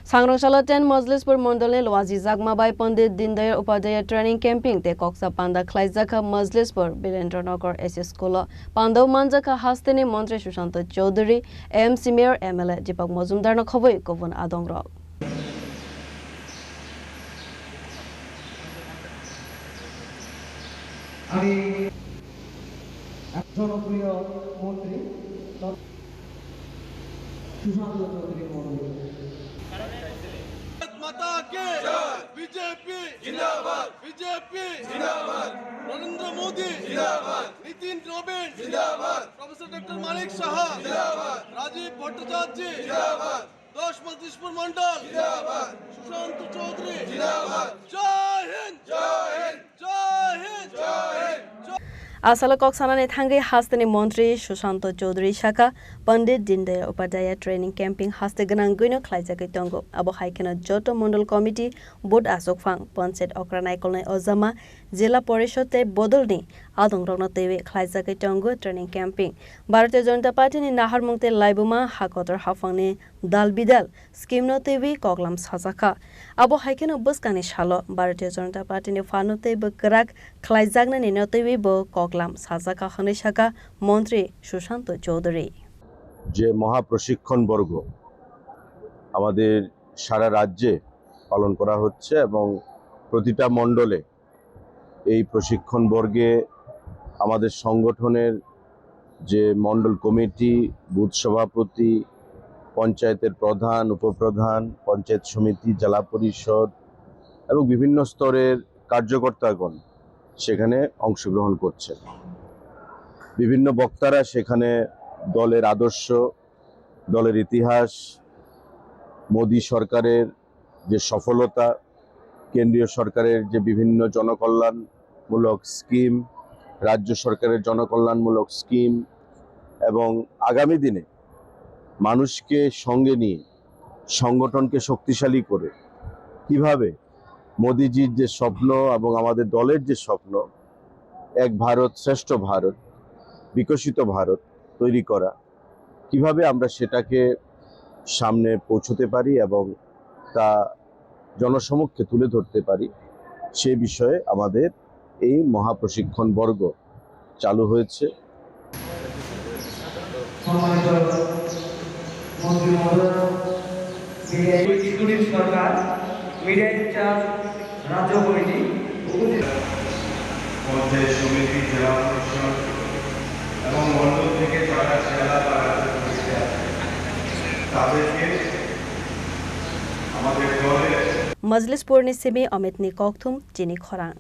सांग्रांशाला 10 मजलिसपुर मंडल लवाजी जागमाबाई पंडित दीनदयाल उपाध्याय ट्रेनिंग कैंपिंग ते कोक्सा पांदा खलाइजाका मजलिसपुर बीरेंद्रनगर एस स्कूल पांदव मांजाका हास्तेनी मंत्री Sushant Chaudhary MC mayor MLA Deepak Majumdar न खबई गुबुन आदंग्र জনপ্রিয় মন্ত্রী সুশান্ত চৌধুরী মহোদয় माता के बीजेपी जिंदाबाद बीजेपी जिंदाबाद नरेंद्र मोदी जिंदाबाद नितिन नवीन जिंदाबाद प्रोफेसर डॉक्टर मानिक साहा जिंदाबाद राजीव भट्टाचार्य जिंदाबाद 10 मजलिसपुर मंडल जिंदाबाद सुशांत चौधरी जिंदाबाद जय हिंद जय हिंद जय हिंद जय हिंद आसाला कोक्सानाने थांगे हास्तेनी मंत्री सुशांत चौधरी शाखा पंडित दीनदयाल उपाध्याय ट्रेनिंग कैंपिंग हास्ते गनां गइनो खलाइजाकै तंगो अब हाइकेन जट मंडल कमिटी बोर्ड आसोकफां पंचायत अक्रा नायकलनाय अजामा जिला परिषद ते बदलनि आदंग्रन तेवे खलाइजाकै तंगो training camping Bharatiya Janata party नि नाहारमुंगते लाइबुमा हाकतर हाफांनि दालबिदाल स्कीम न तेवे कगलाम साजाखा अब हाइकेन बसकानि सालो भारतीय जनता पार्टी नि फानो तेबो गराक खलाइजागने नि नतेवे बो কগলাম সাজাকা খনিশাকা মন্ত্রী সুশান্ত চৌধুরী যে মহাপ্রশিক্ষণ বর্গ আমাদের সারা রাজ্যে পালন করা হচ্ছে এবং প্রতিটা মণ্ডলে এই প্রশিক্ষণ বর্গে আমাদের সংগঠনের যে মণ্ডল কমিটি বুথ সভাপতি পঞ্চায়েতের প্রধান উপপ্রধান পঞ্চায়েত সমিতি জেলা পরিষদ এবং বিভিন্ন স্তরের কার্যকর্তাগণ সেখানে অংশগ্রহণ করছেন বিভিন্ন বক্তারা সেখানে দলের আদর্শ দলের ইতিহাস মোদি সরকারের যে সফলতা কেন্দ্রীয় সরকারের যে বিভিন্ন জনকল্যাণমূলক স্কিম রাজ্য সরকারের জনকল্যাণমূলক স্কিম এবং আগামী দিনে মানুষকে সঙ্গে নিয়ে সংগঠনকে শক্তিশালী করে কিভাবে মোদিজির যে স্বপ্ন এবং আমাদের দলের যে স্বপ্ন এক ভারত শ্রেষ্ঠ ভারত বিকশিত ভারত তৈরি করা কিভাবে আমরা সেটাকে সামনে পৌঁছতে পারি এবং তা জনসমক্ষে তুলে ধরতে পারি সেই বিষয়ে আমাদের এই মহাপ্রশিক্ষণ বর্গ চালু হয়েছে সরকার মিডিয়া ইনচার্জ রাজ্য কমিটি পঞ্চায়েত সমিতি জেলা পরিষদ এবং মণ্ডল থেকে যারা জেলা বা রাজ্য কমিটি তাদেরকে আমাদের দলের মজলিস পূর্ণিসেমি অমিত নি ককথুম চিনি খরাং